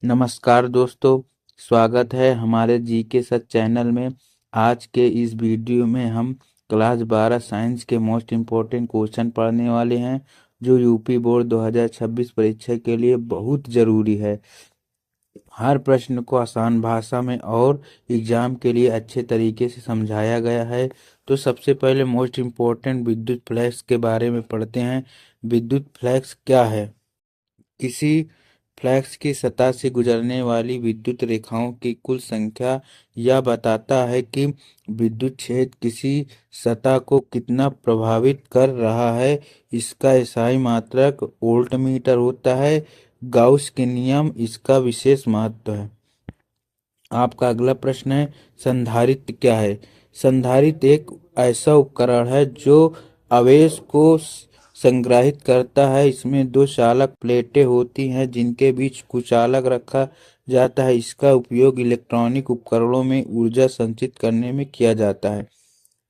नमस्कार दोस्तों, स्वागत है हमारे जीके सच चैनल में। आज के इस वीडियो में हम क्लास 12 साइंस के मोस्ट इम्पोर्टेंट क्वेश्चन पढ़ने वाले हैं, जो यूपी बोर्ड 2026 परीक्षा के लिए बहुत ज़रूरी है। हर प्रश्न को आसान भाषा में और एग्जाम के लिए अच्छे तरीके से समझाया गया है। तो सबसे पहले मोस्ट इम्पोर्टेंट विद्युत फ्लैक्स के बारे में पढ़ते हैं। विद्युत फ्लैक्स क्या है? किसी फ्लैक्स की सतह से गुजरने वाली विद्युत रेखाओं की कुल संख्या यह बताता है कि विद्युत क्षेत्र किसी सतह को कितना प्रभावित कर रहा है। इसका SI मात्रक वोल्टमीटर होता है। गाउस के नियम इसका विशेष महत्व है। आपका अगला प्रश्न है, संधारित्र क्या है? संधारित्र एक ऐसा उपकरण है जो आवेश को संग्रहित करता है। इसमें दो चालक प्लेटें होती हैं जिनके बीच कुचालक रखा जाता है। इसका उपयोग इलेक्ट्रॉनिक उपकरणों में ऊर्जा संचित करने में किया जाता है।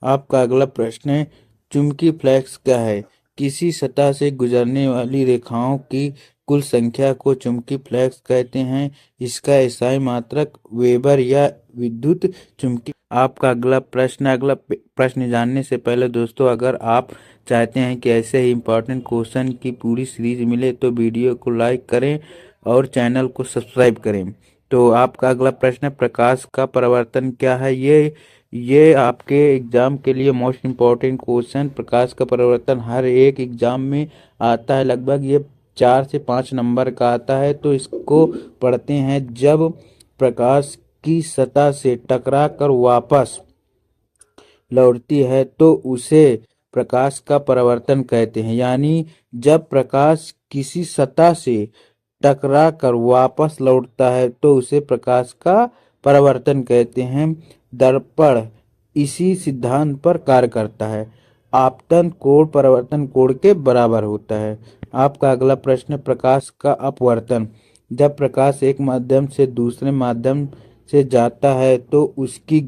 आपका अगला प्रश्न है, चुंबकीय फ्लक्स क्या है? किसी सतह से गुजरने वाली रेखाओं की कुल संख्या को चुंबकीय फ्लक्स कहते हैं। इसका SI मात्रक वेबर या विद्युत चुंबकीय। आपका अगला प्रश्न जानने से पहले दोस्तों, अगर आप चाहते हैं कि ऐसे ही इम्पोर्टेंट क्वेश्चन की पूरी सीरीज मिले तो वीडियो को लाइक करें और चैनल को सब्सक्राइब करें। तो आपका अगला प्रश्न है, प्रकाश का परावर्तन क्या है? ये आपके एग्जाम के लिए मोस्ट इम्पोर्टेंट क्वेश्चन। प्रकाश का परिवर्तन हर एक एग्जाम में आता है। लगभग ये 4 से 5 नंबर का आता है। तो इसको पढ़ते हैं। जब प्रकाश की सतह से टकरा कर वापस लौटती है तो उसे प्रकाश का परावर्तन कहते हैं। यानी जब प्रकाश किसी सतह से टकरा कर वापस लौटता है तो उसे प्रकाश का परावर्तन कहते हैं। दर्पण इसी सिद्धांत पर कार्य करता है। आपतन कोण परावर्तन कोण के बराबर होता है। आपका अगला प्रश्न, प्रकाश का अपवर्तन। जब प्रकाश एक माध्यम से दूसरे माध्यम से जाता है तो उसकी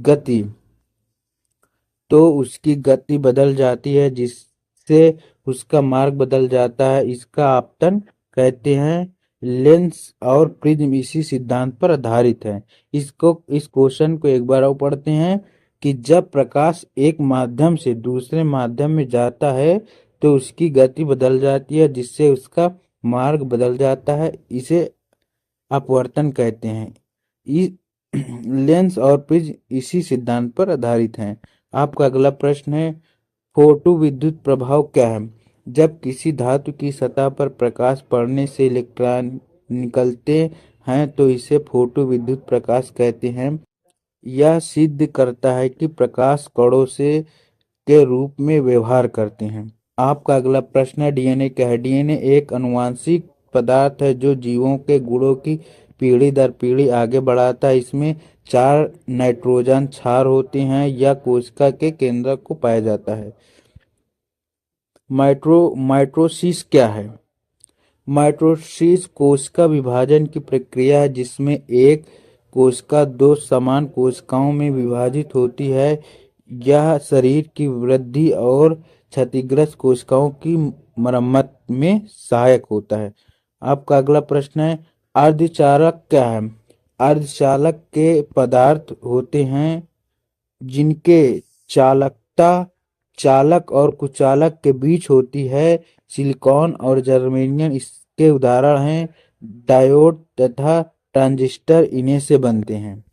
गति बदल जाती है, जिससे उसका मार्ग बदल जाता है। इसका आपतन कहते हैं। लेंस और प्रिज्म इसी सिद्धांत पर आधारित है। इस क्वेश्चन को एक बार और पढ़ते हैं कि जब प्रकाश एक माध्यम से दूसरे माध्यम में जाता है तो उसकी गति बदल जाती है, जिससे उसका मार्ग बदल जाता है। इसे अपवर्तन कहते हैं। इस लेंस और प्रिज्म इसी सिद्धांत पर आधारित हैं। आपका अगला प्रश्न है, फोटो विद्युत प्रभाव क्या है? जब किसी धातु की सतह पर प्रकाश पड़ने से इलेक्ट्रॉन निकलते हैं तो इसे फोटो विद्युत प्रकाश कहते हैं। यह सिद्ध करता है कि प्रकाश कणों से के रूप में व्यवहार करते हैं। आपका अगला प्रश्न है, DNA क्या है? DNA एक आनुवंशिक पदार्थ है जो जीवों के गुणों की पीढ़ी दर पीढ़ी आगे बढ़ाता है। इसमें 4 नाइट्रोजन क्षार होते हैं। यह कोशिका के केंद्र को पाया जाता है। माइटोसिस क्या है? माइटोसिस कोशिका विभाजन की प्रक्रिया है जिसमें एक कोशिका दो समान कोशिकाओं में विभाजित होती है। यह शरीर की वृद्धि और क्षतिग्रस्त कोशिकाओं की मरम्मत में सहायक होता है। आपका अगला प्रश्न है, अर्धचालक क्या है? अर्धचालक के पदार्थ होते हैं जिनके चालकता चालक और कुचालक के बीच होती है। सिलिकॉन और जर्मेनियम इसके उदाहरण हैं। डायोड तथा ट्रांजिस्टर इन्हीं से बनते हैं।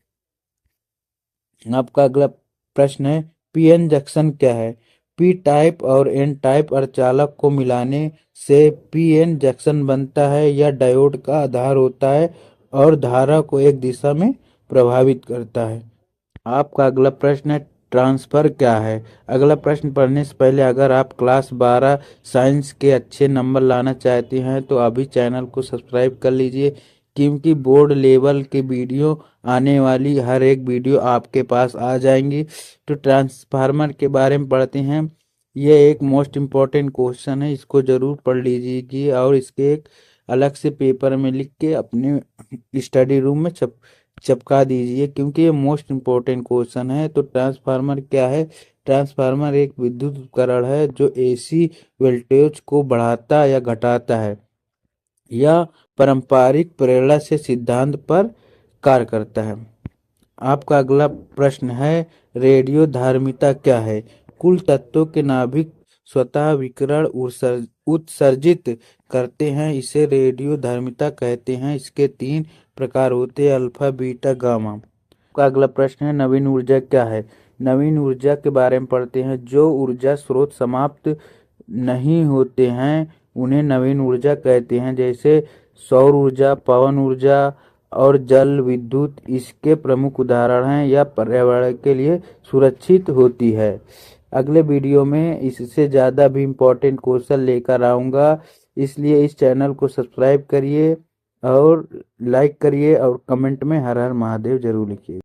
आपका अगला प्रश्न है, पीएन जंक्शन क्या है? पी टाइप और एन टाइप अर्धचालक को मिलाने से पीएन जंक्शन बनता है। यह डायोड का आधार होता है और धारा को एक दिशा में प्रभावित करता है। आपका अगला प्रश्न है, ट्रांसफर क्या है? अगला प्रश्न पढ़ने से पहले अगर आप क्लास 12 साइंस के अच्छे नंबर लाना चाहते हैं तो अभी चैनल को सब्सक्राइब कर लीजिए, क्योंकि बोर्ड लेवल के वीडियो आने वाली हर एक वीडियो आपके पास आ जाएंगी। तो ट्रांसफार्मर के बारे में पढ़ते हैं। ये एक मोस्ट इम्पॉर्टेंट क्वेश्चन है, इसको ज़रूर पढ़ लीजिए और इसके एक अलग से पेपर में लिख के अपने स्टडी रूम में चिपका दीजिए, क्योंकि ये मोस्ट इम्पोर्टेंट क्वेश्चन है। तो ट्रांसफार्मर क्या है? ट्रांसफार्मर एक विद्युत उपकरण है जो AC वोल्टेज को बढ़ाता या घटाता है। यह पारंपरिक प्रेरणा से सिद्धांत पर कार्य करता है। आपका अगला प्रश्न है, रेडियो धार्मिता क्या है? कुल तत्वों के नाभिक स्वतः विकिरण उत्सर्जित करते हैं, इसे रेडियो धार्मिता कहते हैं। इसके 3 प्रकार होते हैं, अल्फा, बीटा, गामा। का अगला प्रश्न है, नवीन ऊर्जा क्या है? नवीन ऊर्जा के बारे में पढ़ते हैं। जो ऊर्जा स्रोत समाप्त नहीं होते हैं उन्हें नवीन ऊर्जा कहते हैं, जैसे सौर ऊर्जा, पवन ऊर्जा और जल विद्युत इसके प्रमुख उदाहरण हैं। यह पर्यावरण के लिए सुरक्षित होती है। अगले वीडियो में इससे ज़्यादा भी इम्पोर्टेंट क्वेश्चन लेकर आऊँगा, इसलिए इस चैनल को सब्सक्राइब करिए और लाइक करिए और कमेंट में हर हर महादेव जरूर लिखिए।